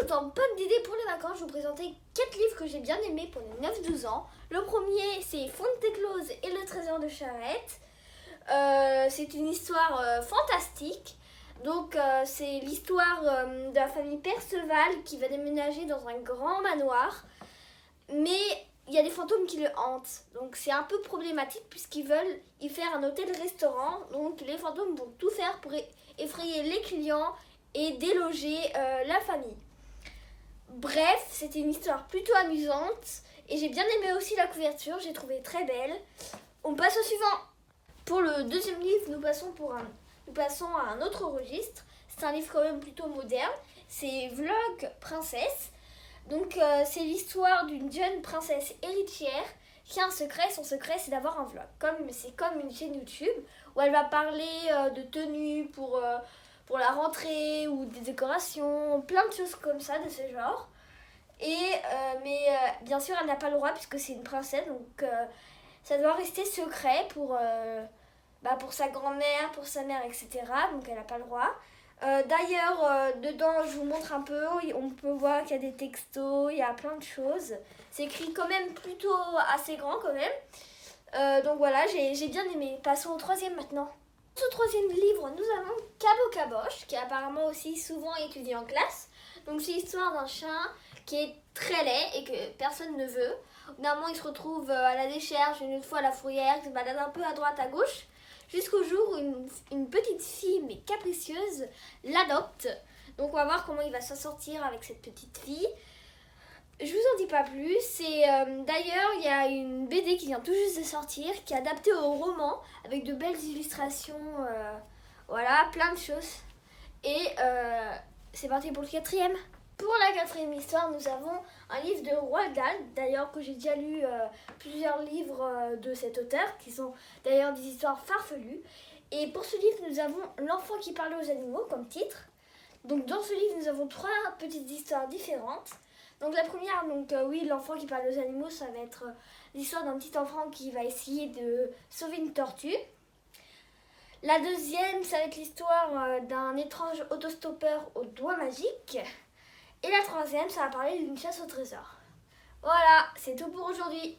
autant, pas d'idée pour les vacances. Je vais vous présenter 4 livres que j'ai bien aimés pour les 9-12 ans. Le premier, c'est Fonteclose et le trésor de Charette. C'est une histoire fantastique. Donc, c'est l'histoire de la famille Perceval qui va déménager dans un grand manoir. Mais il y a des fantômes qui le hantent. Donc, c'est un peu problématique puisqu'ils veulent y faire un hôtel-restaurant. Donc, les fantômes vont tout faire pour effrayer les clients et déloger la famille. Bref, c'était une histoire plutôt amusante et j'ai bien aimé aussi la couverture, j'ai trouvé très belle. On passe au suivant. Pour le deuxième livre, nous passons à un autre registre. C'est un livre quand même plutôt moderne. C'est Vlog Princesse. Donc c'est l'histoire d'une jeune princesse héritière qui a un secret. Son secret, c'est d'avoir un vlog. C'est comme une chaîne YouTube où elle va parler de tenues pour la rentrée ou des décorations, plein de choses comme ça de ce genre. Mais bien sûr, elle n'a pas le droit puisque c'est une princesse, donc ça doit rester secret pour sa grand-mère, pour sa mère, etc. Donc elle n'a pas le droit. D'ailleurs, dedans, je vous montre un peu, on peut voir qu'il y a des textos, il y a plein de choses. C'est écrit quand même plutôt assez grand quand même. Donc voilà, j'ai bien aimé. Passons au troisième maintenant. Ce troisième livre, nous avons Cabot Caboche, qui est apparemment aussi souvent étudié en classe. Donc c'est l'histoire d'un chien qui est très laid et que personne ne veut. Normalement, il se retrouve à la décharge, une autre fois à la fourrière, il se balade un peu à droite, à gauche, jusqu'au jour où une petite fille, mais capricieuse, l'adopte. Donc on va voir comment il va s'en sortir avec cette petite fille. Je vous en dis pas plus. D'ailleurs, il y a une BD qui vient tout juste de sortir, qui est adaptée au roman, avec de belles illustrations, voilà, plein de choses. Et c'est parti pour le quatrième. Pour la quatrième histoire, nous avons un livre de Roald Dahl, d'ailleurs que j'ai déjà lu plusieurs livres de cet auteur, qui sont d'ailleurs des histoires farfelues. Et pour ce livre, nous avons L'enfant qui parlait aux animaux comme titre. Donc dans ce livre, nous avons 3 petites histoires différentes. Donc la première, l'enfant qui parle aux animaux, ça va être l'histoire d'un petit enfant qui va essayer de sauver une tortue. La deuxième, ça va être l'histoire d'un étrange autostoppeur aux doigts magiques. Et la troisième, ça va parler d'une chasse au trésor. Voilà, c'est tout pour aujourd'hui.